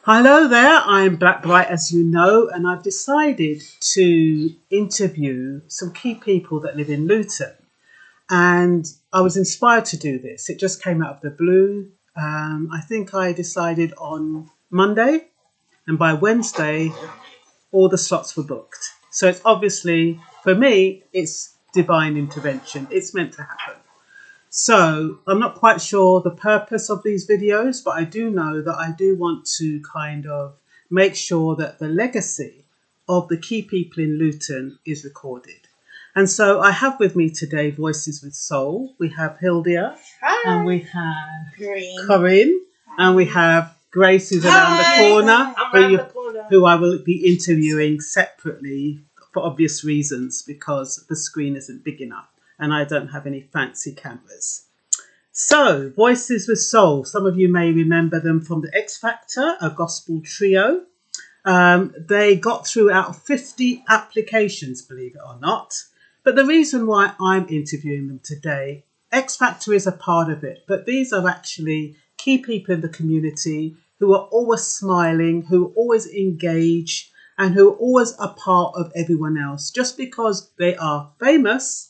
Hello there, I'm Blackbright, as you know, and I've decided to interview some key people that live in Luton. And I was inspired to do this. It just came out of the blue. I think I decided on Monday, and by Wednesday, all the slots were booked. So it's obviously, for me, it's divine intervention. It's meant to happen. So I'm not quite sure the purpose of these videos, but I do know that I do want to kind of make sure that the legacy of the key people in Luton is recorded. And so I have with me today Voices with Soul. We have Hildia. Hi. And we have Corinne. And we have Grace, who's around the corner, who I will be interviewing separately for obvious reasons, because the screen isn't big enough and I don't have any fancy cameras. So, Voices with Soul. Some of you may remember them from the XFactor, a gospel trio. They got through out of 50 applications, believe it or not. But the reason why I'm interviewing them today, XFactor is a part of it, but these are actually key people in the community who are always smiling, who are always engaged, and who are always a part of everyone else. Just because they are famous,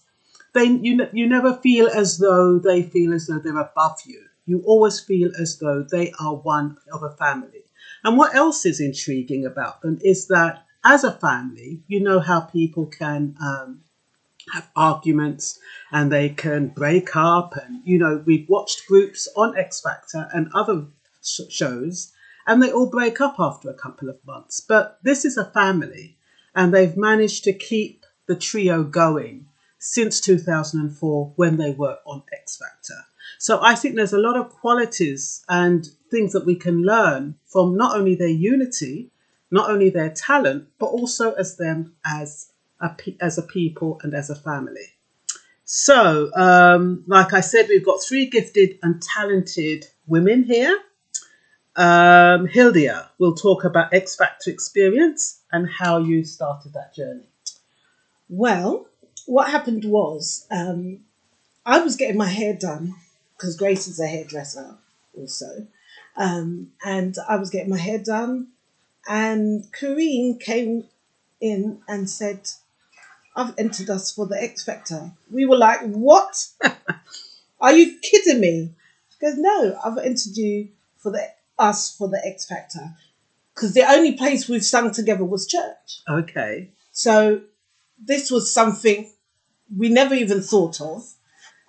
you never feel as though they feel as though they're above you. You always feel as though they are one of a family. And what else is intriguing about them is that as a family, you know how people can have arguments and they can break up. And, you know, we've watched groups on X Factor and other shows, and they all break up after a couple of months. But this is a family, and they've managed to keep the trio going since 2004 when they were on X Factor. So I think there's a lot of qualities and things that we can learn from not only their unity, not only their talent, but also as them as a people and as a family. So, like I said, we've got three gifted and talented women here. Hildia will talk about X Factor experience and how you started that journey. Well, what happened was I was getting my hair done because Grace is a hairdresser also. And I was getting my hair done, and Corinne came in and said, "I've entered us for the X Factor." We were like, "What? Are you kidding me?" She goes, "No, I've entered you for the X Factor because the only place we've sung together was church." Okay. So this was something we never even thought of.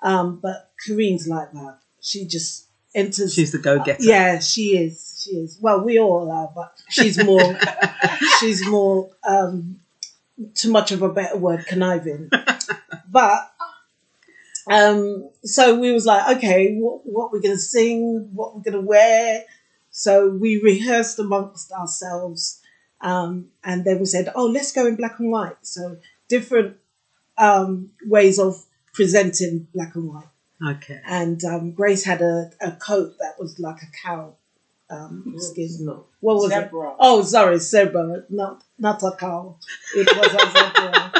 But Corinne's like that. She just enters. She's the go-getter. Yeah, she is. She is. Well, we all are, but she's more. she's more. Too much of a better word, conniving. But so we was like, okay, what we're gonna sing, what we're gonna wear. So we rehearsed amongst ourselves, and then we said, oh, let's go in black and white. So different ways of presenting black and white. Okay. And Grace had a coat that was like a cow skin. No. What was Zebra. it? Oh, sorry, zebra, not a cow. It was a zebra.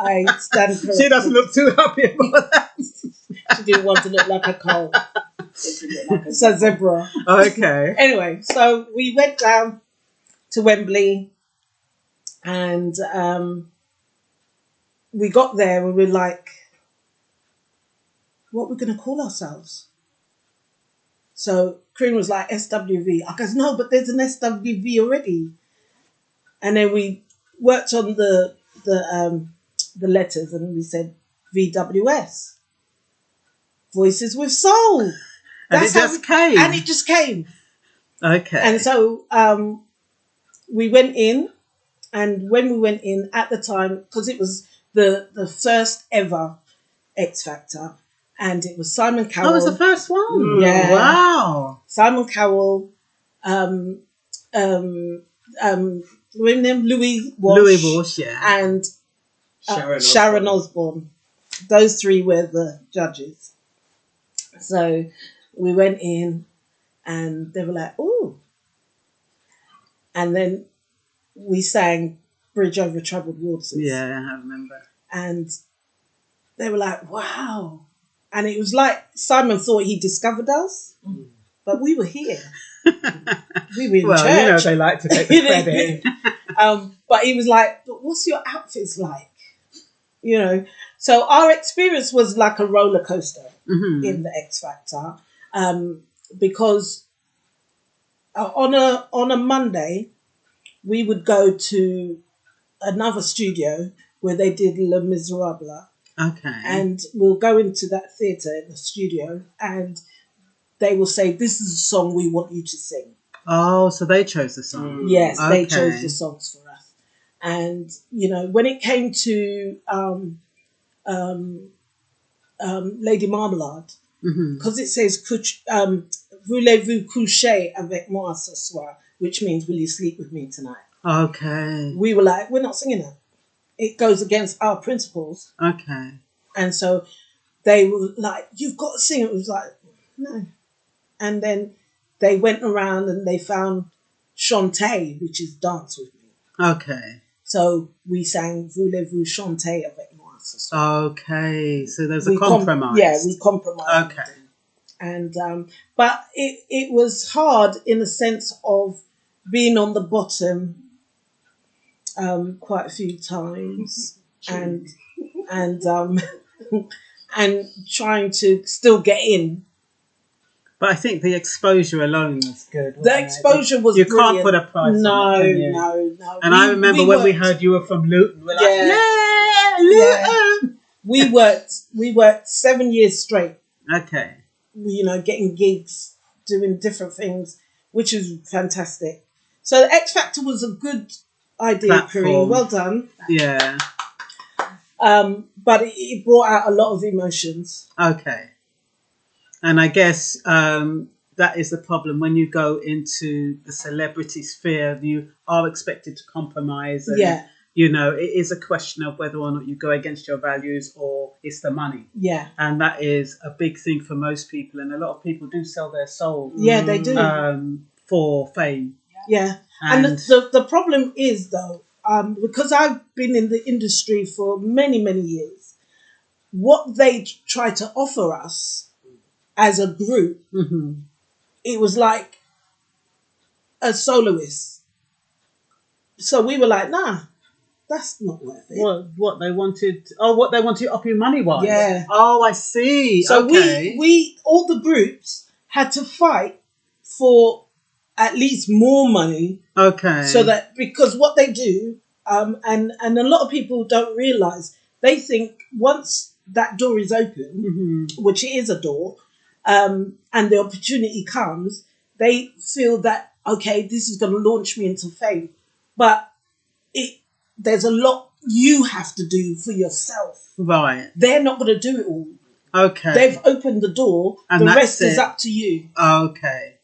I stand corrected. She doesn't look too happy about that. She didn't want to look like a cow. It's a zebra. Okay. Anyway, so we went down to Wembley, and we got there and we were like, what are we going to call ourselves? So Corinne was like, SWV. I goes, no, but there's an SWV already. And then we worked on the letters, and we said VWS. Voices with Soul. And it just came. Okay. And so we went in, and when we went in at the time, because it was the first ever X Factor, and it was Simon Cowell. Oh, it was the first one? Yeah. Wow. Simon Cowell, Louis Walsh, yeah. and Sharon Osbourne. Those three were the judges. So we went in, and they were like, "Ooh!" And then we sang "Bridge Over Troubled Waters." Yeah, I remember. And they were like, "Wow!" And it was like Simon thought he discovered us, but we were here. we were in Well, church. you know they like to take the credit. But he was like, but what's your outfits like? You know, so our experience was like a roller coaster in the X Factor, because on a Monday we would go to another studio where they did Les Miserables. Okay. And we'll go into that theatre in the studio, and they will say, "This is a song we want you to sing." Oh, so they chose the song. Yes, they Okay. chose the songs for us. And you know, when it came to Lady Marmalade, because it says "Voulez-vous coucher avec moi ce soir," which means "Will you sleep with me tonight?" Okay. We were like, "We're not singing that. It goes against our principles." Okay. And so they were like, "You've got to sing it." It was like, no. And then they went around and they found chanter, which is dance with me. Okay. So we sang "Voulez-vous chanter avec moi ce soir?" Okay. So there's a compromise. We compromised. Okay. And but it was hard in the sense of being on the bottom quite a few times and and trying to still get in. But I think the exposure alone was good. The exposure was You brilliant. can't put a price on it, can you? No. And I remember when we heard you were from Luton, we're like, yeah, Luton. We worked 7 years straight. Okay. You know, getting gigs, doing different things, which is fantastic. So the X Factor was a good idea, Corinne. Well done. Yeah. But it brought out a lot of emotions. Okay. And I guess that is the problem when you go into the celebrity sphere. You are expected to compromise. And, you know, it is a question of whether or not you go against your values or it's the money. Yeah. And that is a big thing for most people. And a lot of people do sell their soul. Yeah, they do. For fame. Yeah. And the problem is, though, because I've been in the industry for many, many years, what they try to offer us as a group, it was like a soloist. So we were like, nah, that's not worth it. What they wanted? Oh, what they wanted to offer you money wise? Yeah. Oh, I see. So okay. we all the groups had to fight for at least more money. Okay. So that, because what they do, and a lot of people don't realise, they think once that door is open, which it is a door, and the opportunity comes, they feel that, okay, this is going to launch me into fame. But there's a lot you have to do for yourself. Right. They're not going to do it all. Okay. They've opened the door. And the rest is up to you. Okay.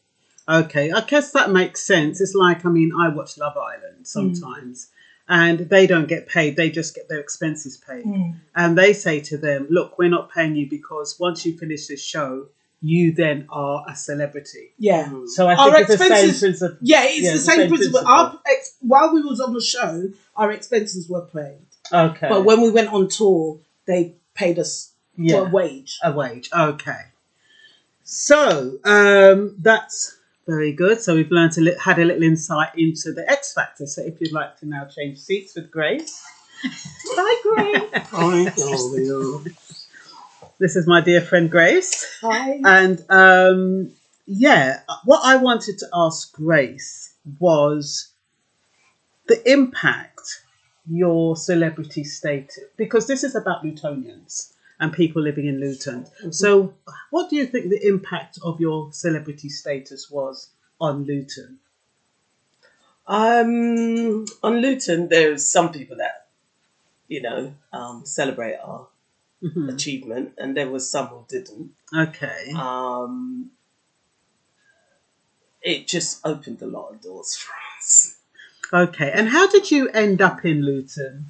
Okay. I guess that makes sense. It's like, I mean, I watch Love Island sometimes. And they don't get paid. They just get their expenses paid. And they say to them, look, we're not paying you because once you finish this show, you then are a celebrity. Yeah. So I think it's the same principle. Yeah, it's the same principle. While we was on the show, our expenses were paid. Okay. But when we went on tour, they paid us for a wage. A wage. Okay. So that's very good. So we've learned had a little insight into the X Factor. So if you'd like to now change seats with Grace. Hi, Grace. Hi, how are you? This is my dear friend Grace. Hi. And what I wanted to ask Grace was the impact your celebrity status, because this is about Lutonians and people living in Luton. So what do you think the impact of your celebrity status was on Luton? On Luton, there's some people that, celebrate our achievement, and there was some who didn't. Okay. It just opened a lot of doors for us. Okay. And how did you end up in Luton?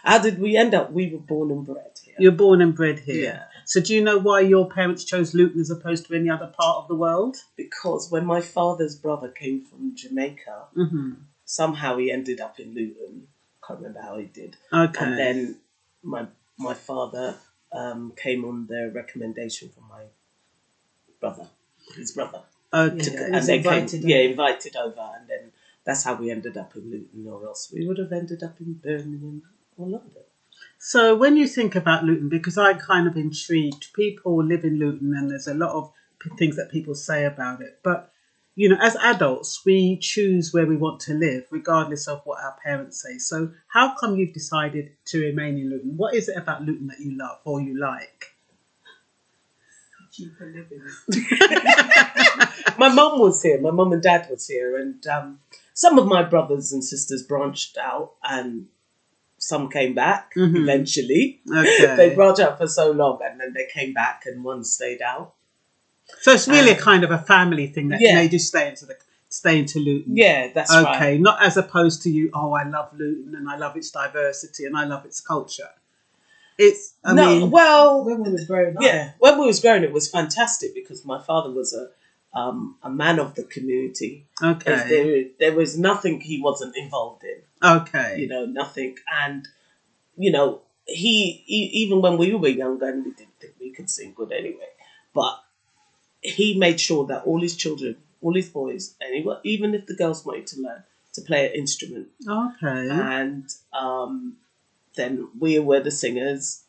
How did we end up? We were born and bred here. You're born and bred here. Yeah. So do you know why your parents chose Luton as opposed to any other part of the world? Because when my father's brother came from Jamaica, somehow he ended up in Luton. Can't remember how he did. Okay. And then my father came on the recommendation from my brother, his brother. and they invited over, and then that's how we ended up in Luton, or else we would have ended up in Birmingham or London. So when you think about Luton, because I'm kind of intrigued, people live in Luton and there's a lot of things that people say about it. But, you know, as adults, we choose where we want to live, regardless of what our parents say. So how come you've decided to remain in Luton? What is it about Luton that you love or you like? Cheaper living. My mum was here, my mum and dad was here, and some of my brothers and sisters branched out, and some came back eventually. Okay. They branched out for so long, and then they came back, and one stayed out. So it's really a kind of a family thing that made you stay into Luton. Yeah, that's right. Okay, not as opposed to you, I love Luton and I love its diversity and I love its culture. When we was growing up. Yeah, when we was growing, it was fantastic because my father was a man of the community. Okay. There was nothing he wasn't involved in. Okay. You know, nothing. And, you know, he even when we were younger, and we didn't think we could sing good anyway, but he made sure that all his children, all his boys, anyone, even if the girls wanted to learn to play an instrument. Okay. And then we were the singers,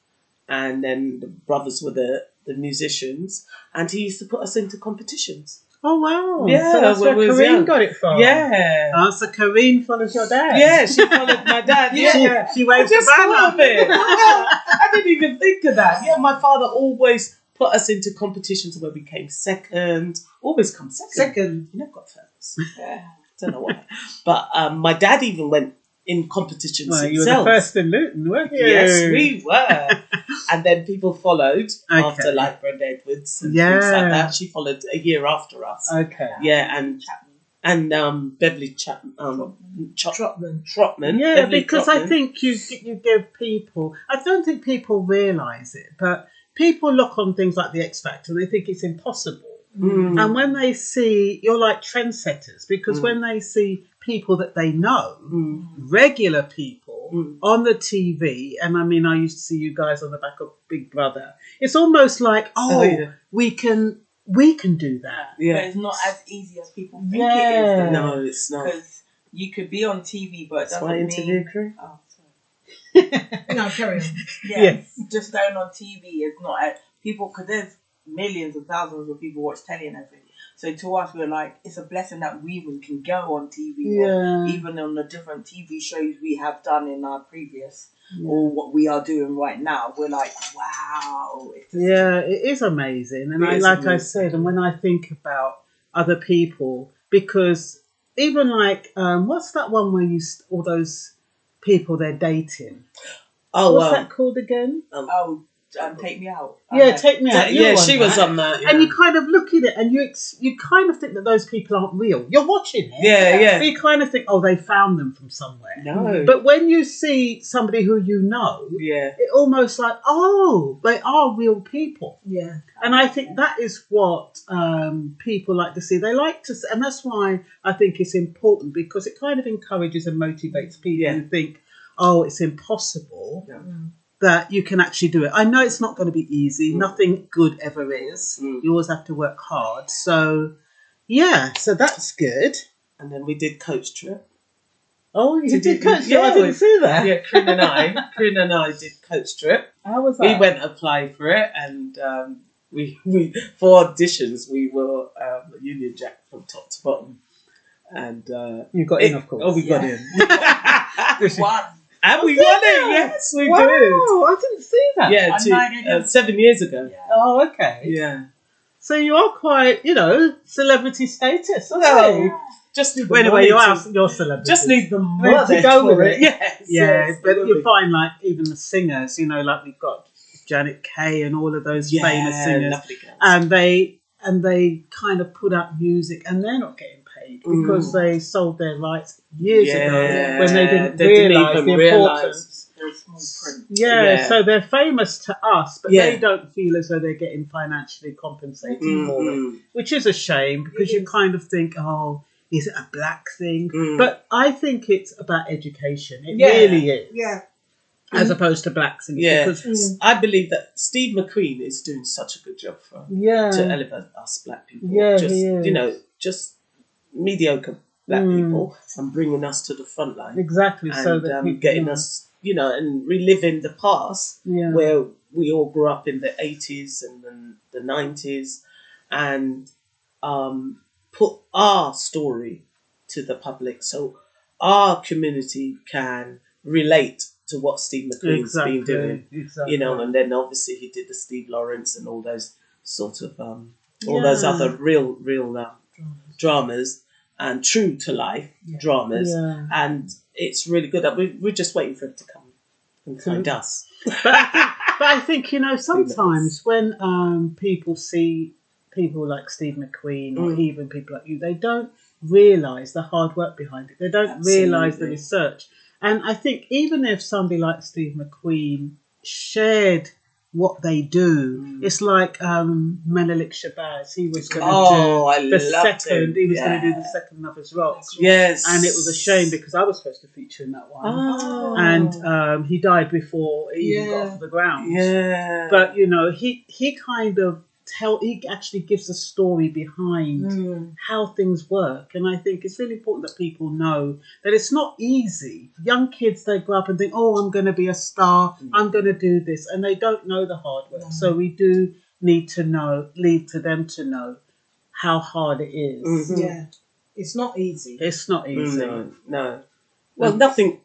and then the brothers were the musicians, and he used to put us into competitions. Oh, wow. Yeah, so that's where Corinne got it from. Yeah. So Corinne follows your dad. Yeah, she followed my dad. Yeah. She waved the banner. I didn't even think of that. Yeah, my father always put us into competitions where we came second. Always come second. You never got first. Yeah. Don't know why. But my dad even went in competitions himself. You were the first in Luton, weren't you? Yes, we were. And then people followed after, like Brenda Edwards and things like that. She followed a year after us. Okay. Yeah, and Beverly Trotman. Yeah, Beverly because Trotman. I think you give people, I don't think people realise it, but people look on things like the XFactor and they think it's impossible. Mm. And when they see, you're like trendsetters, because when they see people that they know, regular people on the TV, and I mean, I used to see you guys on the back of Big Brother, it's almost like, we can do that. Yeah. But it's not as easy as people think it is. No, it's not. Because you could be on TV, but it doesn't interview crew? Oh, sorry. No, carry on. Yes. Just going on TV is not people, because there's millions of thousands of people watch telly and everything. So to us, we're like, it's a blessing that we even can go on TV, or even on the different TV shows we have done in our previous, or what we are doing right now. We're like, wow. It is amazing. And I said, and when I think about other people, because even like, what's that one where all those people they're dating? Oh, what's that called again? Take Me Out. Take Me Out. Yeah, she was on that. Yeah. And you kind of look at it and you kind of think that those people aren't real. You're watching it. Yeah. So you kind of think, they found them from somewhere. No. But when you see somebody who you know, it almost like, they are real people. Yeah. And I think that is what people like to see. They like to see, and that's why I think it's important, because it kind of encourages and motivates people who think, it's impossible. Yeah. That you can actually do it. I know it's not going to be easy. Nothing good ever is. You always have to work hard. So, so that's good. And then we did Coach Trip. Oh, you did Coach Trip? I didn't see that. Yeah, Corinne and I did Coach Trip. How was that? We went to apply for it, and we for auditions, we were Union Jack from top to bottom. And you got in, of course. Oh, we got in. What? And we won it, yes, we did. I didn't see that. Yeah, 7 years ago. Yeah. Oh, okay. Yeah. So you are quite, celebrity status. Just need your celebrity. Just need the money to go with it. Yes, but you find like even the singers, like we've got Janet Kay and all of those famous singers, and they kind of put out music and they're not getting paid because they sold their rights years ago when they didn't realise the importance. So they're famous to us, but they don't feel as though they're getting financially compensated for it, which is a shame, because you kind of think, is it a black thing? But I think it's about education. It really is. Yeah. as opposed to black singers. Yeah, Because, I believe that Steve McQueen is doing such a good job to elevate us black people. Yeah, just he is. Just mediocre black people and bringing us to the front line. Exactly, and, so that people getting know. us, and reliving the past where we all grew up in the 80s and then the 90s, and put our story to the public so our community can relate to what Steve McQueen's been doing. Exactly. And then obviously he did the Steve Lawrence and all those sort of all those other real dramas and true to life dramas, and it's really good. We're just waiting for it to come and find us. But I think sometimes when people see people like Steve McQueen or even people like you, they don't realise the hard work behind it. They don't realise the research. And I think even if somebody like Steve McQueen shared what they do, it's like Menelik Shabazz. He was going to do the second. He was going to do the second Lovers Rock. Yes, and it was a shame because I was supposed to feature in that one, and he died before he even got off the ground. Yeah, but he kind of he actually gives a story behind how things work, and I think it's really important that people know that it's not easy. Young kids, they grow up and think, "Oh, I'm going to be a star. I'm going to do this," and they don't know the hard work. So we do need to leave to them to know how hard it is. Yeah, it's not easy. It's not easy. No. Well, nothing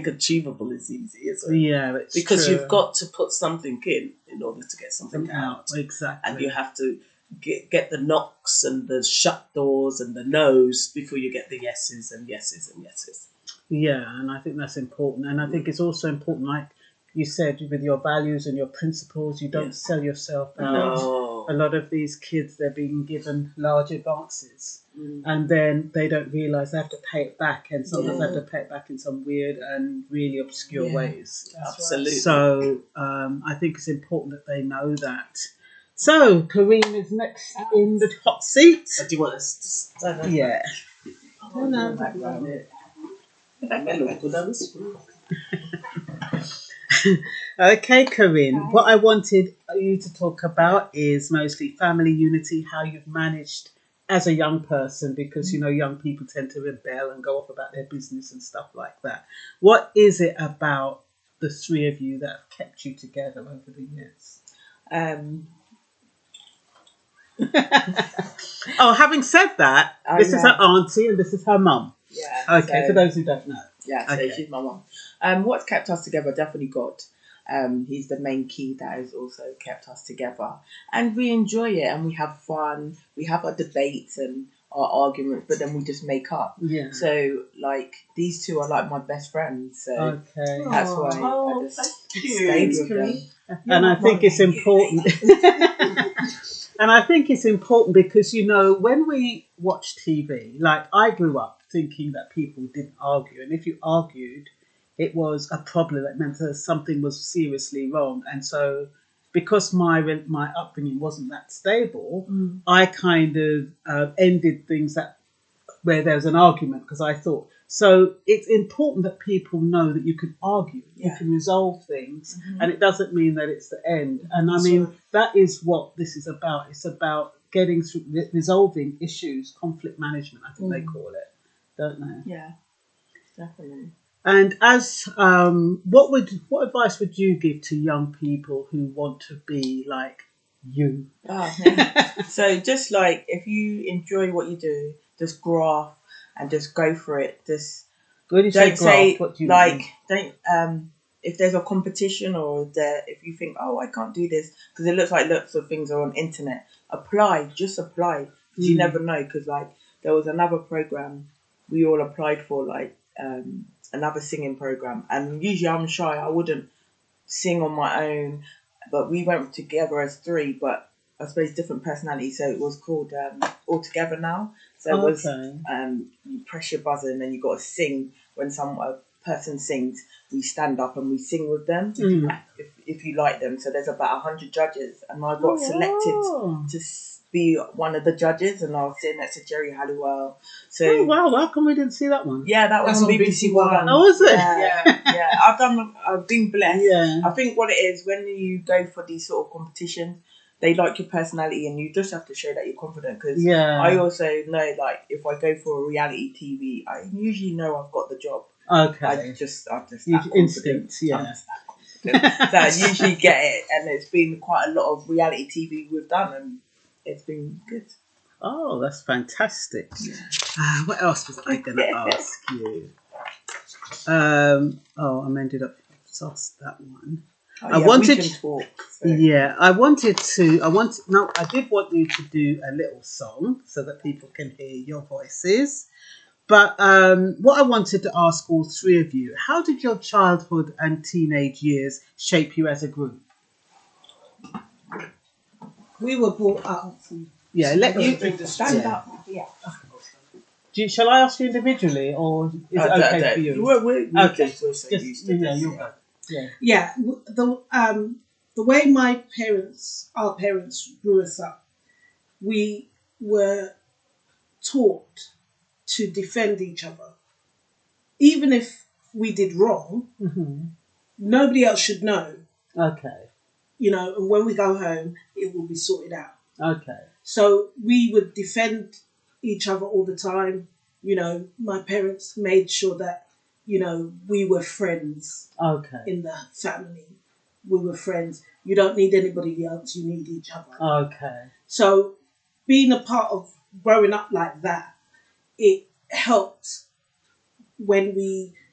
achievable is easy, is it? Yeah, it's because true. You've got to put something in order to get something out. Exactly. And you have to get the knocks and the shut doors and the no's before you get the yeses and yeses and yeses. Yeah, and I think that's important. And I think it's also important, like you said, with your values and your principles, you don't sell yourself out. No. A lot of these kids, they're being given large advances. And then they don't realise they have to pay it back, and sometimes they have to pay it back in some weird and really obscure ways. Absolutely. So I think it's important that they know that. So Corinne is next in the hot seat. Do you want us to stand? Yeah. Okay, Corinne, what I wanted you to talk about is mostly family unity, how you've managed as a young person, because young people tend to rebel and go off about their business and stuff like that. What is it about the three of you that have kept you together over the years? Oh, having said that, this is her auntie and this is her mum. Yeah. Okay, for those who don't know. Yeah, so she's my mum. What's kept us together? Definitely God. He's the main key that has also kept us together. And we enjoy it and we have fun. We have our debates and our arguments, but then we just make up. Yeah. So, these two are like my best friends. So that's why I just stayed with them. And I think it's important. And I think it's important because, when we watch TV, like I grew up thinking that people didn't argue. And if you argued, it was a problem. That meant that something was seriously wrong. And so because my upbringing wasn't that stable, I kind of ended things where there was an argument, because I thought, so it's important that people know that you can argue, you can resolve things, and it doesn't mean that it's the end. And I mean, that is what this is about. It's about getting through, resolving issues, conflict management, I think they call it, don't they? Yeah, definitely. And as what advice would you give to young people who want to be like you? So just if you enjoy what you do, just graph and just go for it. Just don't say what do you mean? Don't if there's a competition or if you think, oh, I can't do this because it looks like lots of things are on internet. Apply, just apply, because you never know. Because there was another program we all applied for, another singing program, and usually I'm shy, I wouldn't sing on my own, but we went together as three, but I suppose different personalities, so it was called All Together Now. So it was you press your buzzer and then you got to sing. When a person sings, we stand up and we sing with them if you like them. So there's about 100 judges, and I got selected be one of the judges, and I was sitting next to Jerry Halliwell. So Oh wow! How come we didn't see that one? yeah, that was That's on on BBC BBC One. One. Oh, was it? Yeah. I've been blessed. Yeah. I think what it is when you go for these sort of competitions, they like your personality, and you just have to show that you're confident. Because Yeah. I also know, like, if I go for a reality TV, I usually know I've got the job. Okay. I'm just You- that instinct, confident. yeah. I'm just that confident. So I usually get it, and it's been quite a lot of reality TV we've done, and it's been good. Oh, that's fantastic. What else was I going to ask you? I ended up asked that one. Oh, I yeah, wanted- we can talk. So. Yeah, I did want you to do a little song so that people can hear your voices. But what I wanted to ask all three of you, how did your childhood and teenage years shape you as a group? We were brought up. Yeah, let you Stand yeah. up. Yeah. Shall I ask you individually, or is it okay for you? We're Okay. we're so used to yeah, this. you'll go. Yeah. Yeah, the way our parents grew us up, we were taught to defend each other, even if we did wrong. Mm-hmm. Nobody else should know, Okay. and when we go home, it will be sorted out. Okay. So we would defend each other all the time. My parents made sure that, we were friends Okay. in the family. We were friends. You don't need anybody else, you need each other. Okay. So being a part of growing up like that, it helped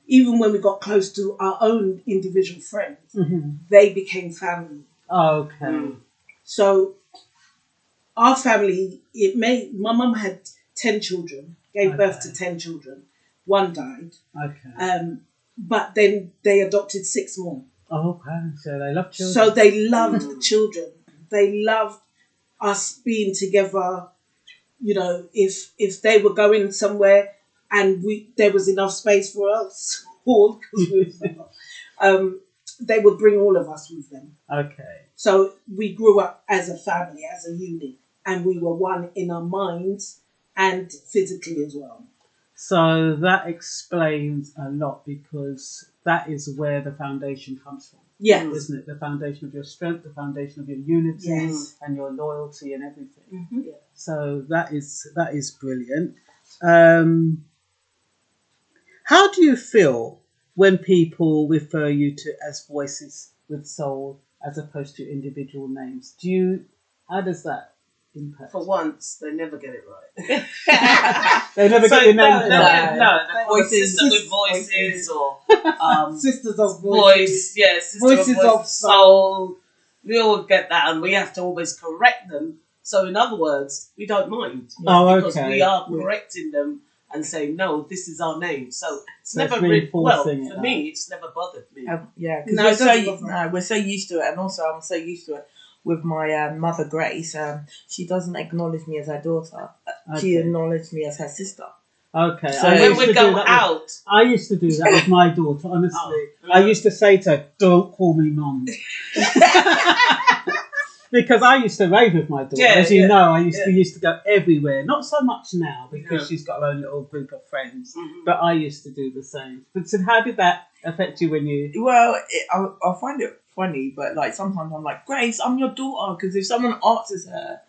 even when we got close to our own individual friends, Mm-hmm. they became family. Okay. So our family, my mum had 10 children, gave birth to 10 children. One died. Okay. But then they adopted 6 more. Okay. So they love children. So they loved children. They loved us being together. If they were going somewhere and there was enough space for us all, because they would bring all of us with them. Okay. So we grew up as a family, as a unit, and we were one in our minds and physically as well. So that explains a lot, because that is where the foundation comes from. Yes. Isn't it? The foundation of your strength, the foundation of your unity, Yes. and your loyalty and everything. Mm-hmm. Yeah. So that is brilliant. How do you feel when people refer you to as voices with soul as opposed to individual names? How does that impact? For once, they never get it right. They never get your name right. No, the Voices- sister with voices or Sisters of voice, sister Voices of of voice, soul. We all get that, and we have to always correct them. So, in other words, we don't mind because okay. we are correcting them and saying, "No, this is our name." So it's So it's never really reinforcing for it, me. It's never bothered me. Yeah, because No, we're so used to it, and also I'm so used to it with my mother Grace. She doesn't acknowledge me as her daughter. She Okay. acknowledged me as her sister. Okay. So I when used to we do go that out, I used to do that with my daughter, honestly. Oh, I used to say to her, "Don't call me mum." Because I used to rave with my daughter. Yeah, As you yeah, know, we used to go everywhere. Not so much now, because Yeah. she's got her own little group of friends. Mhm. But I used to do the same. But so how did that affect you when you... Well, I find it funny, but like sometimes I'm like, Grace, I'm your daughter, because if someone answers her,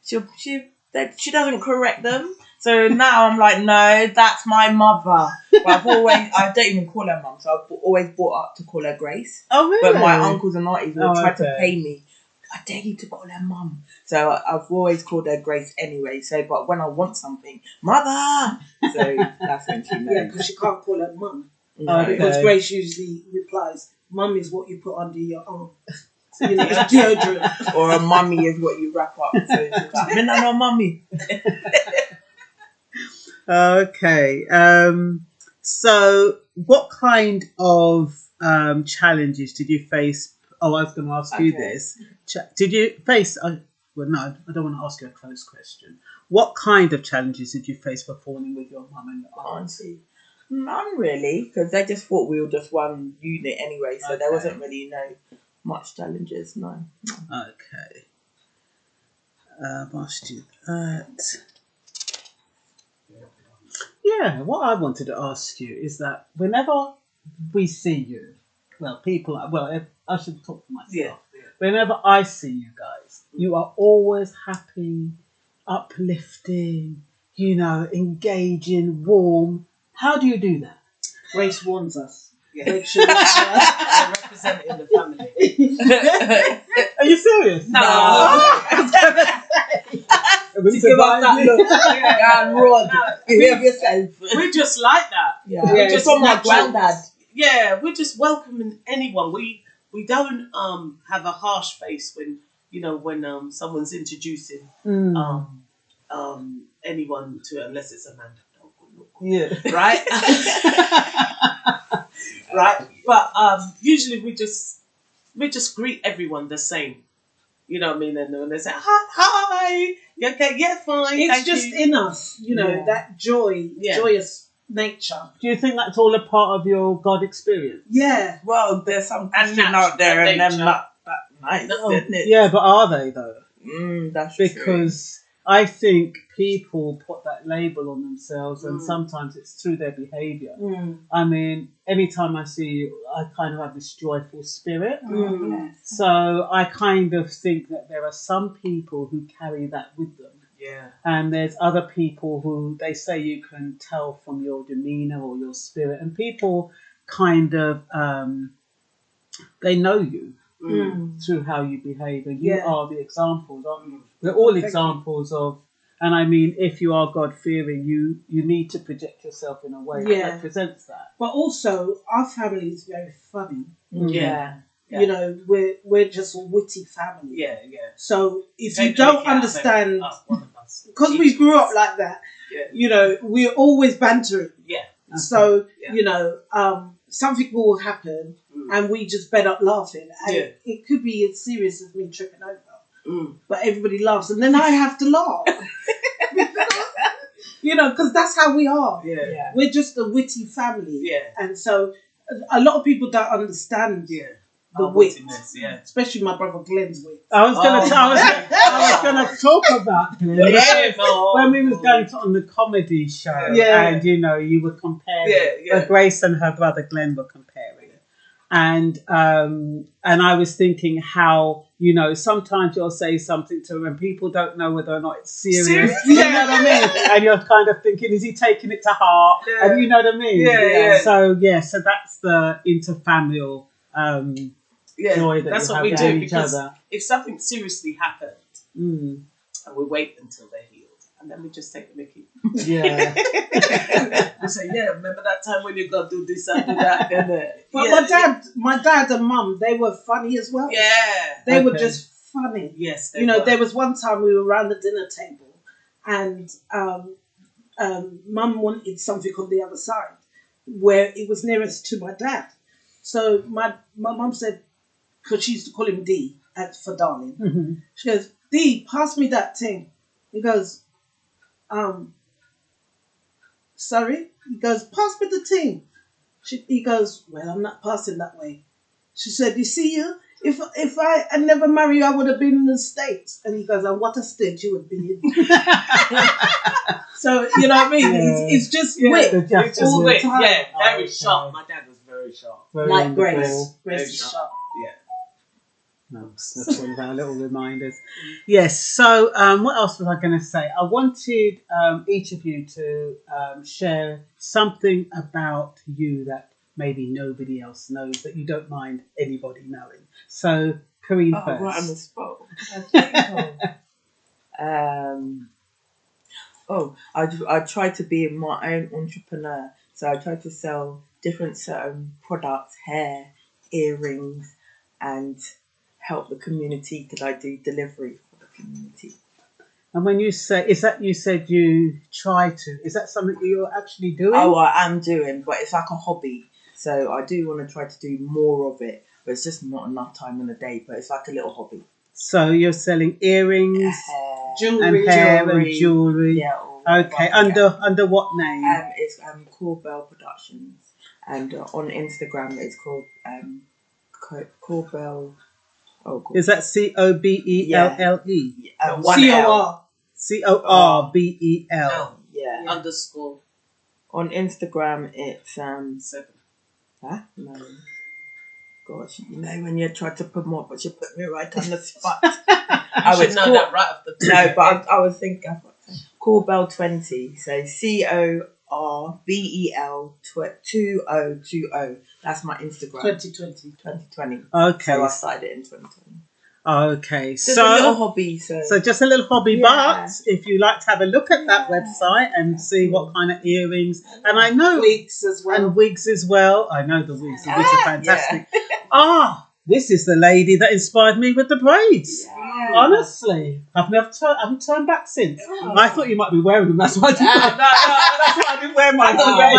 she doesn't correct them. So now I'm like, no, that's my mother. But I don't even call her mum, so I've always brought up to call her Grace. Oh, really? But my uncles and aunties will try to okay. pay me. I dare you to call her mum. So I've always called her Grace anyway. So, but when I want something, mother. So that's when she knows. Yeah, because you can't call her mum. No. Okay. Because Grace usually replies, "Mum is what you put under your arm." So, it's deodorant. Or a mummy is what you wrap up. So she's like, "Me no mummy." Okay. So what kind of challenges did you face? Oh, I was going to ask you Okay. this. Did you face... well, no, I don't want to ask you a close question. What kind of challenges did you face performing with your mum and your aunt? Auntie. None really, because they just thought we were just one unit anyway. So there Okay. wasn't really much challenges. No. Okay. asked you that. Yeah, what I wanted to ask you is that whenever we see you, I should talk for myself. Yeah. Whenever I see you guys, you are always happy, uplifting, engaging, warm. How do you do that? Grace warns us. Yeah. Make sure They're representing the family. Are you serious? No. To give us that look. And run. Behave yourself. We're just like that. Yeah. We're It's just from my natural. granddad. Yeah, we're just welcoming anyone. We don't have a harsh face when someone's introducing anyone to, unless it's a man. Yeah. Right. Right. But usually we just greet everyone the same. You know what I mean? And when they say hi, you okay, yeah, fine. it's thank just you. in us, Yeah. that joyous nature. Do you think that's all a part of your God experience? Yeah. Well, there's some And Christian out there and and them nature. not that nice, No. isn't it? Yeah, but are they though? That's true. Because I think people put that label on themselves, and Mm. sometimes it's through their behaviour. Mm. I mean, anytime I see you, I kind of have this joyful spirit. Mm. So I kind of think that there are some people who carry that with them. Yeah. And there's other people who they say you can tell from your demeanour or your spirit. And people kind of, they know you through how you behave. And you Yeah. are the examples, aren't you? We're all Thank you. examples of, and I mean, if you are God-fearing, you need to project yourself in a way Yeah. that represents that. But also, our family is very funny. Yeah. Yeah. We're just a witty family. Yeah. So if Take you the don't mickey out of understand, one of us. because we grew up like that, Yeah. we're always bantering. Yeah. So, Yeah. something will happen and we just bed up laughing. And Yeah. it could be as serious as me tripping over. Mm. But everybody laughs. And then I have to laugh. Because that's how we are. Yeah. We're just a witty family. Yeah. And so a lot of people don't understand Yeah. the Our wit. wittiness, yeah. Especially my brother Glenn's wit. I was gonna, Oh, I was yeah. gonna talk about him. Yeah, no. When we was going on the comedy show, Yeah. and you were comparing, Yeah. Grace and her brother Glenn were comparing, and I was thinking how sometimes you'll say something to them and people don't know whether or not it's serious. Serious? You know what I mean? And you're kind of thinking, is he taking it to heart? Yeah. And you know what I mean? Yeah. So that's the interfamilial joy that that's you what have we with do, each because other. if something seriously happened, Mm. and we wait until they're healed, and then we just take the mickey. Yeah. We say, remember that time when you got to do this and do that? But my dad and mum, they were funny as well. Yeah. They were Okay. just funny. Yes. There was one time we were around the dinner table and mum wanted something on the other side where it was nearest to my dad. So my mum said, because she used to call him D for darling. Mm-hmm. She goes, D, pass me that thing. He goes, sorry? He goes, pass me the thing. He goes, well, I'm not passing that way. She said, you see you? If I had never married you, I would have been in the States. And he goes, and what a state you would be in. So, you know what I mean? Yeah. It's just wit. It's just all the wit. time. Yeah, very Okay. sharp. My dad was very sharp. Very Like wonderful. Grace. Grace Very is sharp. sharp. Yeah. No, that's one of our little reminders. Yes, so what else was I going to say? I wanted each of you to share something about you that maybe nobody else knows, that you don't mind anybody knowing. So, Corinne first. Right on the spot. I try to be my own entrepreneur. So I try to sell different products, hair, earrings, and help the community because I do delivery for the community. And when you say, you said you try to, is that something that you're actually doing? Oh, I am doing, but it's like a hobby. So I do want to try to do more of it, but it's just not enough time in the day. But it's like a little hobby. So you're selling earrings Jewelry. and hair and jewelry. Yeah. Okay, under what name? It's Corbell Productions, and on Instagram it's called Corbell Oh, God. Is that COBELLE? One L. CORBEL. Yeah. Underscore. On Instagram, it's 7. Huh? No. Gosh, you know when you tried to promote, but you put me right on the spot. I would know that right off the top. No, but I was thinking, Corbell20. So CORBEL 2020. That's my Instagram. 2020. Okay. So I started it in 2020. Okay. Just a little hobby. So just a little hobby, Yeah. but if you like to have a look at that website and see what kind of earrings, and I know Wigs as well. and wigs as well. I know the wigs. The wigs are fantastic. Yeah. This is the lady that inspired me with the braids. Yeah. Honestly, I haven't turned back since. I thought you might be wearing them. That's why I didn't. That's why I didn't wear mine today.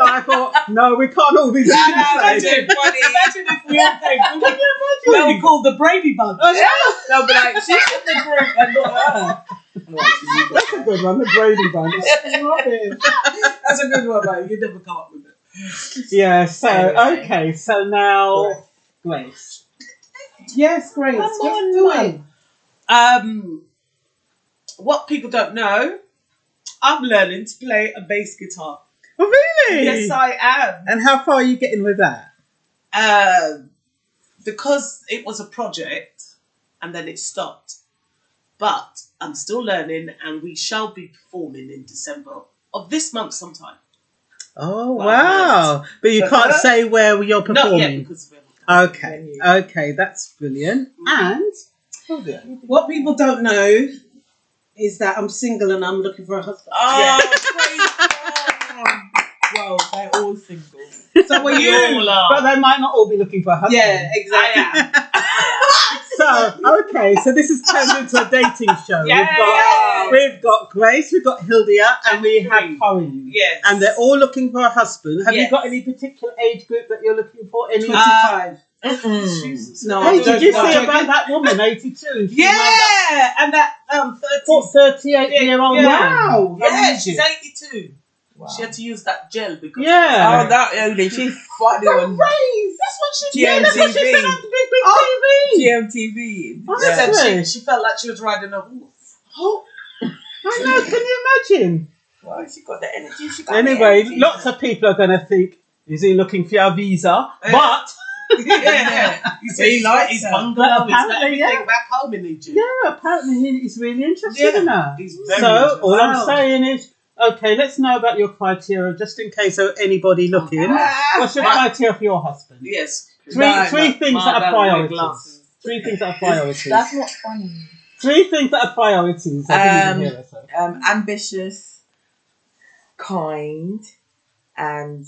I thought, no, we can't all be doing the same. Imagine if we had Can you imagine? That we call the Brady Bunch. They'll be like, she's in the group and not her. That's a good one, the Brady Bunch. That's a good one, mate. You never come up with it. Yeah, so, Anyway. okay, so now, Grace. Yes, Grace. Come Let's on, do mate. it. What people don't know, I'm learning to play a bass guitar. Oh, really? Yes, I am. And how far are you getting with that? Because it was a project and then it stopped. But I'm still learning and we shall be performing in December of this month sometime. Oh, Wow. wow. But you can't say where you're Not yet performing. because we're Okay, that's brilliant. And What people don't know is that I'm single and I'm looking for a husband. Oh, praise God. Well, they're all single. So were you? but they might not all be looking for a husband. Yeah, exactly. So, okay, so this has turned into a dating show. Yeah. We've got Grace, we've got Hildia, and we have Corinne. Yes. And they're all looking for a husband. Have you Yes. got any particular age group that you're looking for? Any 25. Jesus. No, Hey, did you no, see no. about that woman, 82? Did you know that? Yeah, and that 38-year-old Yeah. Wow. Yeah, she's 82. Wow. She had to use that gel because Yeah. Oh, that only. She's funny on That's what she GMTV. That's what she said on the big TV. GMTV. she said Honestly. she felt like she was riding a horse. Oh, I know, can you imagine? Well, she got the energy. She got Anyway, the energy. lots of people are going to think, is he looking for a visa? Yeah. But, Yeah. He said He likes his her. bungalow, he's got Apparently, everything yeah. back home in Egypt. yeah, apparently he's really interested Yeah. in her. He's very So, interested. all I'm Wow. saying is, okay, let's know about your criteria, just in case there's anybody looking. What's your criteria for your husband? Yes. Three things that are priorities. Glasses. 3 things that are priorities. That's not funny. 3 things that are priorities. I didn't even hear her say. Ambitious, kind, and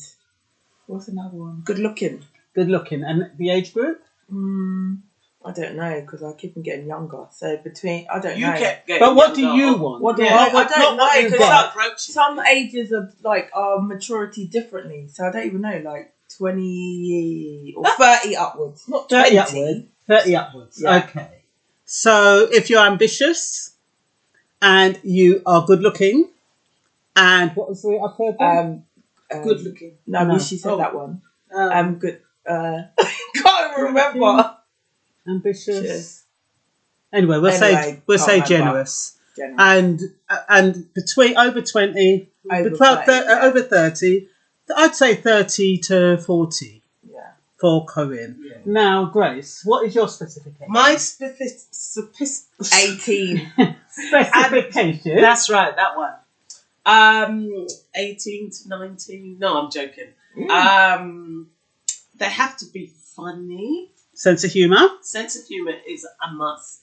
what's another one? Good looking. Good looking. And the age group? I don't know because I keep on getting younger. So between I don't You know. kept getting But what do younger. you want? What do Yeah, I? not what- I don't not what know you because got. approaching. some ages are like maturity differently. So I don't even know, like 20 or 30 upwards, not 30 20. upwards. 30 upwards. Yeah. Okay. So if you're ambitious and you are good looking, and what was the third one? Good looking. No, No. she said that one. Good. Can't remember. Ambitious. Cheers. Anyway, we'll Anyway, say can't remember. generous. Generous. And between over 20, Over between 30, yeah. over 30, I'd say 30 to 40 Yeah. for Corinne. Yeah. Now, Grace, what is your specification? My 18. Specification. That's right, that one. 18 to 19. No, I'm joking. They have to be funny. Sense of humour. Sense of humour is a must.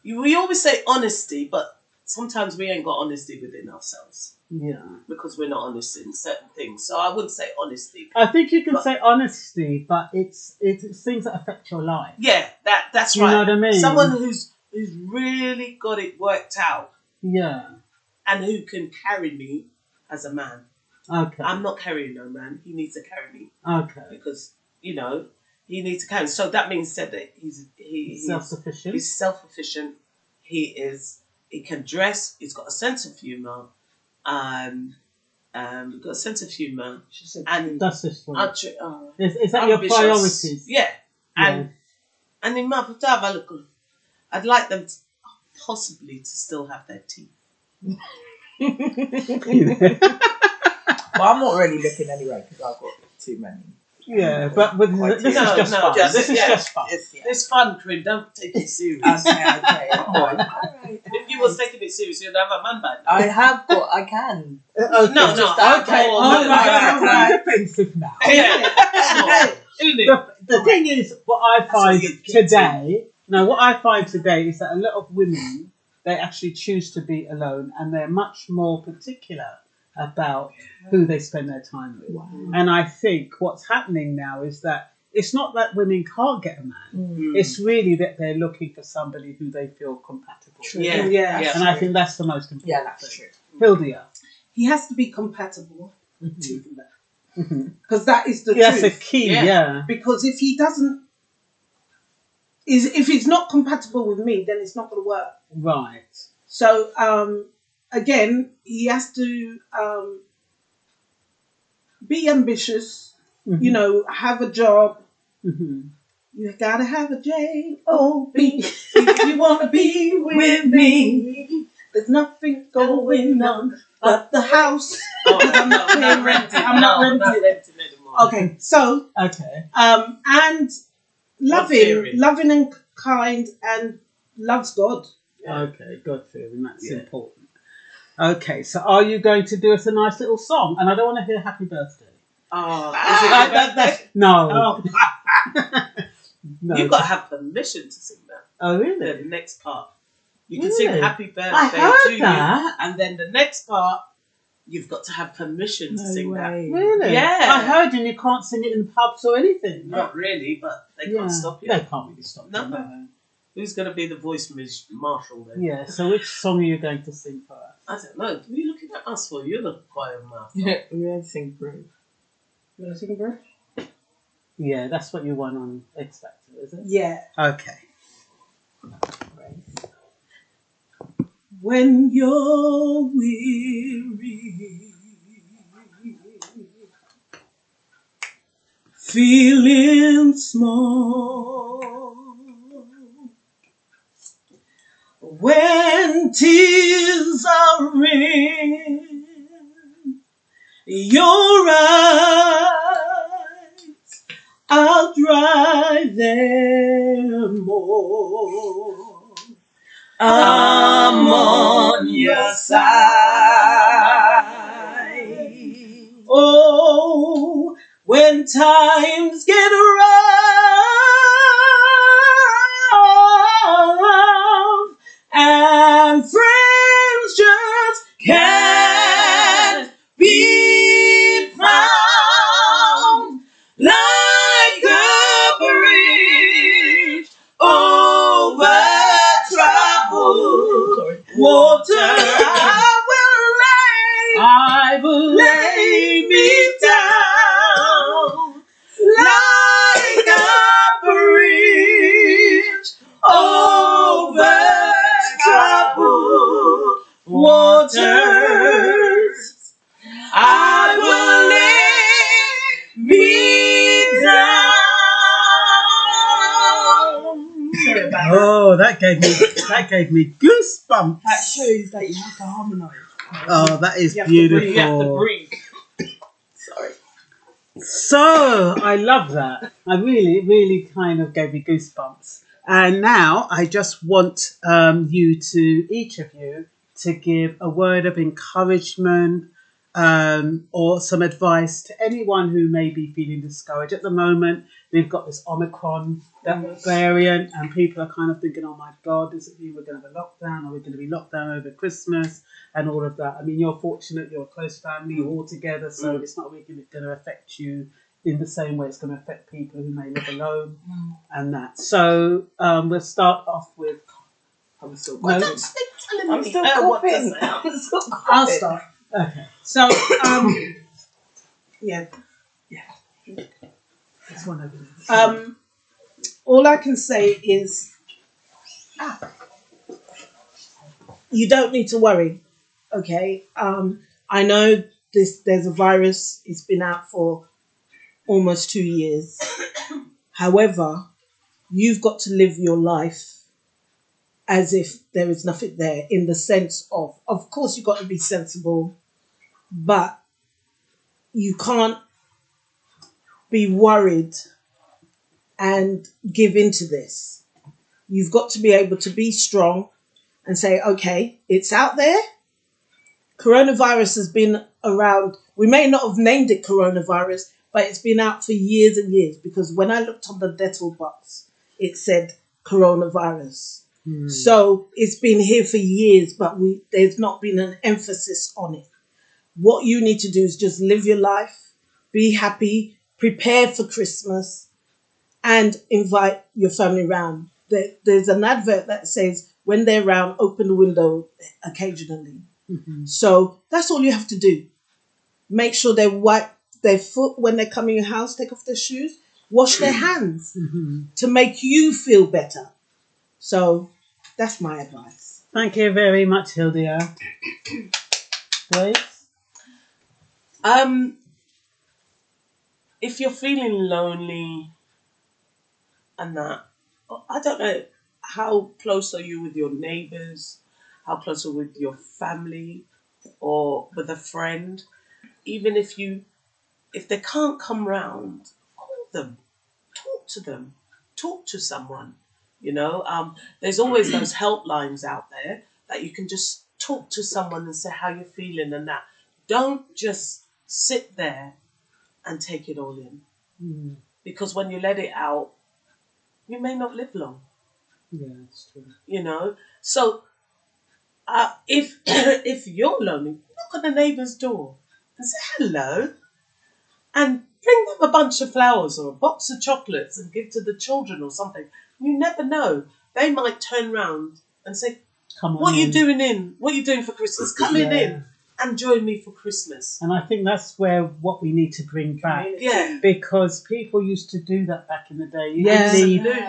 We always say honesty, but sometimes we ain't got honesty within ourselves Yeah. because we're not honest in certain things. So I wouldn't say honesty. I think you can But- say honesty, but it's things that affect your life. Yeah, that's You right. know what I mean? Someone who's really got it worked out Yeah. and who can carry me as a man. Okay. I'm not carrying no man. He needs to carry me Okay. because he needs to carry. So that means said that he's Self-sufficient. He's self-efficient. He can dress. He's got a sense of humour. Got a sense of humour, She said, and That's just one. Is that your ambitious. priorities? Yeah, and in my I'd like them to, possibly to still have their teeth. But I'm not really looking anyway because I've got too many. Yeah, but this is just fun. This is just fun. It's fun, Corinne. Don't take it serious. Okay. Alright. If you was taking it serious, you'd have a man band. I have got. I can. Okay. No, Okay. Oh, I'm defensive now. Yeah. The thing is, what I find today is that a lot of women, they actually choose to be alone, and they're much more particular about who they spend their time with. Wow. And I think what's happening now is that it's not that women can't get a man. It's really that they're looking for somebody who they feel compatible with. Yeah. And I think that's the most important Yeah, that's thing. true. Hildia. he has to be compatible because that is the That's truth. a key, Yeah. yeah. Because if he doesn't, if he's not compatible with me, then it's not going to work. Right. So again, he has to be ambitious. Mhm. You know, have a job. Mhm. You gotta have a J-O-B if you wanna be with me. There's nothing going on but the house. I'm not renting. I'm not renting. Anymore. Okay, so Okay. and God-fearing. loving and kind, and loves God. Okay, God fearing, that's important. Okay, so are you going to do us a nice little song? And I don't want to hear Happy Birthday. Oh, No. No. You've got to have permission to sing that. Oh, really? The next part. You can sing Really? Happy Birthday I heard to that. you, and then the next part, you've got to have permission to sing that. Really? Yeah. I heard you can't sing it in pubs or anything. Not really, but they can't stop you. They can't really stop you. No. Who's going to be the voice marshal then? Yeah, so which song are you going to sing for us? I don't know. What are you looking at us for? You're the choir master. Yeah, we had to sing Brit. You wanna sing, bro? Yeah, that's what you won on XFactor, is it? Yeah. Okay. When you're weary, feeling small, when tears are in your eyes, I'll dry them all. I'm on your side. Oh, when times get rough and friends just can't be found, like a bridge over troubled water, I will lay me down like a bridge over troubled waters. I will lay me down. Oh, that gave me goosebumps. That shows that you have to harmonise. Oh, that is You have to breathe, beautiful. You have to breathe. Sorry. So I love that. I really kind of gave me goosebumps. And now I just want each of you, to give a word of encouragement or some advice to anyone who may be feeling discouraged. At the moment, we've got this Omicron variant, and people are kind of thinking, oh my God, does it mean we're going to have a lockdown? Are we going to be locked down over Christmas? And all of that. I mean, you're fortunate, you're a close family, you're all together, so it's not really going to affect you in the same way it's going to affect people who may live alone and that. So we'll start off with... I'm still No, coughing. I'm still what coughing. does that? I'm still coughing. I'll start. okay. So, yeah. This one over there. All I can say is, you don't need to worry. Okay. I know there's a virus. It's been out for almost 2 years. However, you've got to live your life as if there is nothing there, in the sense of course, you've got to be sensible, but you can't be worried and give into this. You've got to be able to be strong and say, okay, it's out there. Coronavirus has been around. We may not have named it coronavirus, but it's been out for years and years, because when I looked on the Dettol box, it said coronavirus. So it's been here for years, but there's not been an emphasis on it. What you need to do is just live your life, be happy, prepare for Christmas, and invite your family round. There's an advert that says, when they're round, open the window occasionally. So that's all you have to do. Make sure they wipe their foot when they come in your house, take off their shoes, wash their hands to make you feel better. So that's my advice. Thank you very much, Hildia. Grace? If you're feeling lonely and that, I don't know, how close are you with your neighbours? How close are you with your family or with a friend? Even if they can't come round, call them, talk to someone. You know, there's always those helplines out there that you can just talk to someone and say how you're feeling and that. Don't just sit there and take it all in. Because when you let it out, you may not live long. Yeah, that's true. You know, so if you're lonely, knock on the neighbour's door and say hello, and bring them a bunch of flowers or a box of chocolates and give to the children or something. You never know. They might turn round and say, Come on what are you in. doing What are you doing for Christmas? Come in and join me for Christmas. And I think that's what we need to bring back. Yeah. Because people used to do that back in the day. You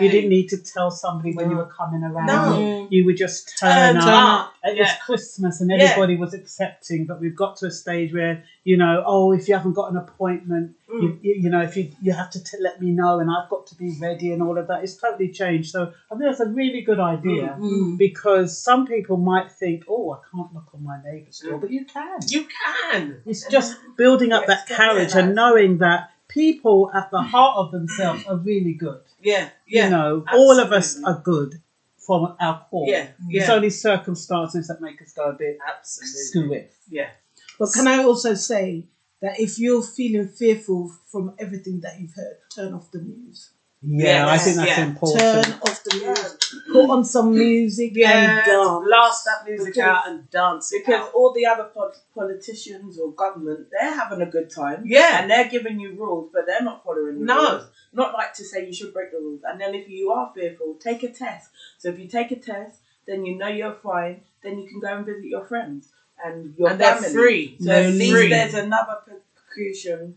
didn't need to tell somebody when you were coming around. No. You would just turn up. It was Yeah. Christmas and everybody was accepting. But we've got to a stage where, you know, if you haven't got an appointment, you know, if you have to let me know and I've got to be ready and all of that. It's totally changed. So I think that's a really good idea because some people might think, I can't knock on my neighbour's door, but you can. You can. It's just building up that courage and knowing that people at the heart of themselves are really good. Yeah. You know, all of us are good from our core. Yeah. It's only circumstances that make us go a bit screw it. Yeah. But can I also say that if you're feeling fearful from everything that you've heard, turn off the news. Yeah, I think that's important. Turn off the news. Put on some music and dance. Blast that music out and dance. Because all the other politicians or government, they're having a good time. Yeah. And they're giving you rules, but they're not following the No. rules. Not like to say you should break the rules. And then if you are fearful, take a test. So if you take a test, then you know you're fine. Then you can go and visit your friends and your family. They're free. So at least there's another precaution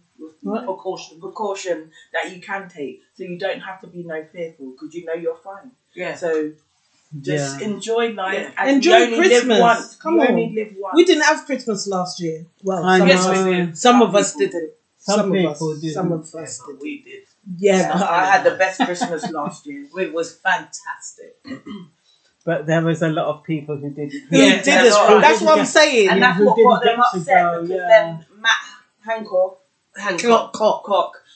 that you can take. So you don't have to be fearful because you know you're fine. Yeah. So just enjoy life. Yeah. And Enjoy you only Christmas. live once. Come you on. only live once. We didn't have Christmas last year. Well, Some of us didn't. Some people did. Some of us did. We did. Yeah, but I had the best Christmas last year. It was fantastic. But there was a lot of people who didn't. who did that's us right. wrong. That's what I'm saying. And that's who what didn't got them get to upset go, because yeah. then Matt Hancock,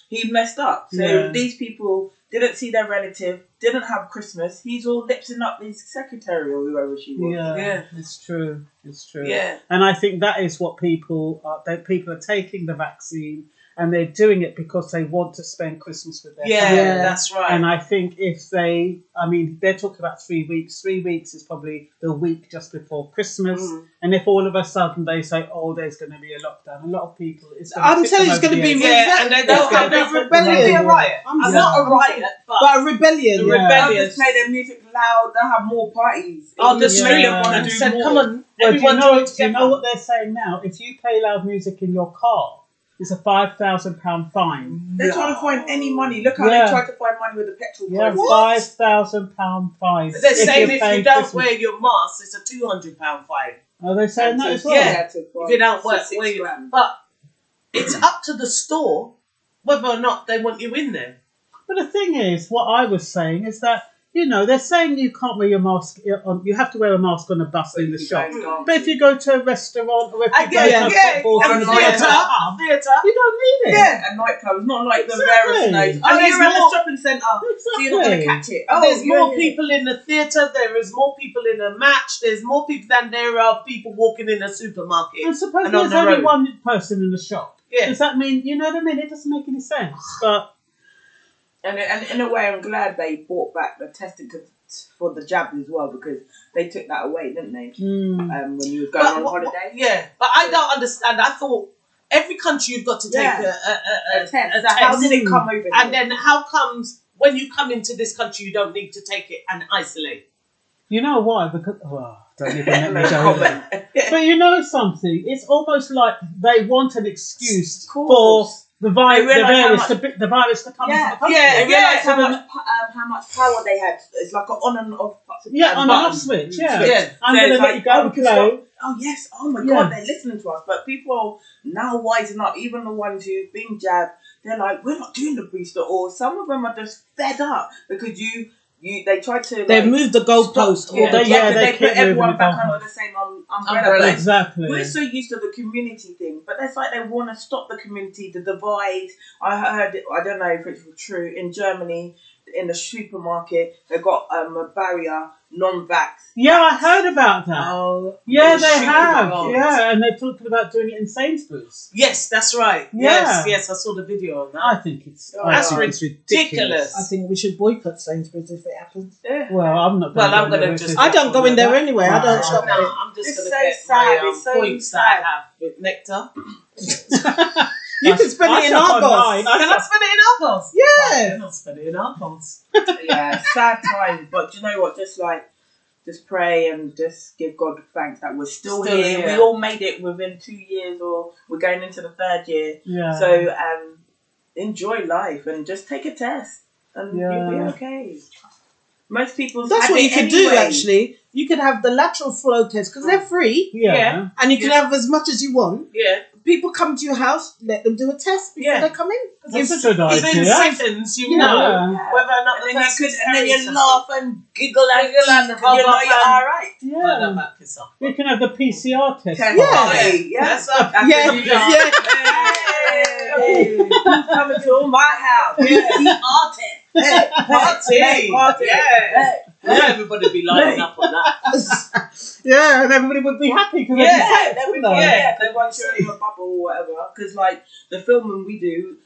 he messed up. So these people didn't see their relative, didn't have Christmas. He's all lipsing up his secretary or whoever she was. Yeah, it's true. It's true. Yeah. And I think that is what people are. That people are taking the vaccine and they're doing it because they want to spend Christmas with their family. Yeah, that's right. And I think they're talking about 3 weeks. 3 weeks is probably the week just before Christmas. And if all of a sudden they say, there's going to be a lockdown, a lot of people, I'm telling you, it's going to be and they don't have a rebellion. rebellion. Not a riot, But a rebellion. they'll just play their music loud. They'll have more parties. On the street, Yeah. want to do more. Come on, Everyone do join you together. know what they're saying now? If you play loud music in your car, it's a £5,000 fine. They're trying to find any money. Look how Yeah. they tried to find money with the petrol Yeah, prices. £5,000 fine. They're saying if paying you don't Christmas. wear your mask, it's a £200 fine. Are they saying that as well? Yeah. If you don't wear you. But it's up to the store whether or not they want you in there. But the thing is, what I was saying is that, you know, they're saying you can't wear your mask you have to wear a mask on a bus in the shop. But if you go to a restaurant or if you go to a football and game, theatre, you don't need it. Yeah, a nightclub. It's not like the Exactly. various notes. And Oh, there's you're at more- the shopping centre, so you're not going to catch it. Oh, there's you're more here. people in the theatre, there is more people in a match, there's more people than there are people walking in a supermarket. And suppose And on there's the only road. one person in the shop. Yeah. Does that mean, you know what I mean? It doesn't make any sense. But And in a way, I'm glad they brought back the testing for the jab as well, because they took that away, didn't they? When you were going on holiday. Yeah, but I don't understand. I thought every country you've got to take Yeah. a test. a So how test. did it come over And here? then how comes when you come into this country you don't need to take it and isolate? you know why? Because, don't even let me No go comment. there. But you know something? It's almost like they want an excuse Of for course. the They virus, realise the virus to come into the country. They realised yeah. how much power they had. It's like an on and off. Yeah, on and button. off switch, yeah. Yeah. I'm So going to it's let like, you go oh, and we can play. stop. Oh yes! Oh my Yeah. God, they're listening to us. But people are now wising up. Even the ones who've been jabbed, they're like, we're not doing the booster. Or some of them are just fed up because they tried to. They like, moved the goalpost. stop- Yeah, they they keep put everyone moving the back goalpost. under the same umbrella. Umbrella. But Exactly. we're so used to the community thing, but it's like they want to stop the community, the divide. I heard, I don't know if it's true, in Germany, in the supermarket, they've got a barrier, non-vax. Yeah, I heard about that. Oh, Yeah, it's they super have. hard. Yeah, and they're talking about doing it in Sainsbury's. Yes, that's right. Yeah. Yes, I saw the video on that. I think it's That's ridiculous. ridiculous. I think we should boycott Sainsbury's if it happens. Yeah. Well, I'm not. Well, I'm go gonna there just- if I don't go in there anyway. I don't Right. shop No, there. I'm just It's going to so get sad, my it's so points that sad. I have with Nectar. You can spend it in Argos. Argos. Can I spend it in Argos? Yeah. I'll spend it in Argos. Yeah, sad times. But you know what? Just pray and just give God thanks that we're still here. here. We all made it within 2 years, or we're going into the 3rd year. Yeah. So enjoy life and just take a test, and Yeah. you'll be okay. Most people. That's what you could do, actually. You could have the lateral flow test because they're free yeah. and you can have as much as you want. Yeah. People come to your house, let them do a test before Yeah. they come in. That's a good Within idea. seconds, you Yeah. know whether or not And the then you person's could, and then you carrying laugh and giggle and Giggle and eat, hug you know up you're and- all right. something. Well, Yeah. that piss off. You can have the PCR test. Test Yeah. party, yeah. That's up. Yeah, That's yeah. Hey, who's coming to my house? Party. Hey, Party. party. Yeah. Yeah, everybody be lining up on that. Yeah, and everybody would be happy because Yeah, everyone, Yeah. everyone's sharing a bubble or whatever. Because like the filming we do,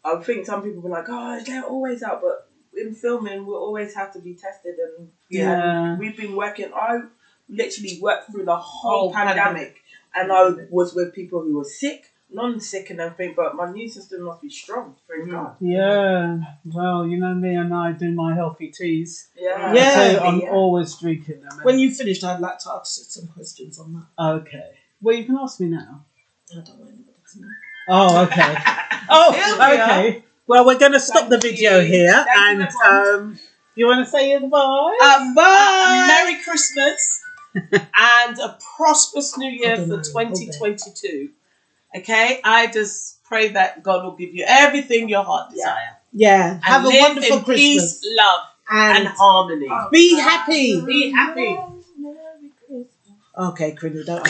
I think some people be like, "Oh, they're always out," but in filming, we always have to be tested, and Yeah. we've been working. I literally worked through the Whole whole pandemic, and I was with people who were sick, non-sick, and everything. But my immune system must be strong. Thank God. Yeah. Well, you know me and I do my healthy teas. Yeah, Yeah. So I'm always drinking them. When you finished, I'd like to ask some questions on that. Okay. Well, you can ask me now. I don't want anybody to know. Oh, okay. Here we Okay. Well, we're going to stop the Thank video you. here. Thank you, And you want to say your goodbye? Bye. Merry Christmas and a prosperous New Year I don't for know. 2022. Okay, I just pray that God will give you everything your heart desire. Yeah. And Have a live wonderful in Christmas. peace, love, and And harmony. be happy. Be happy. Okay, Corinne, don't.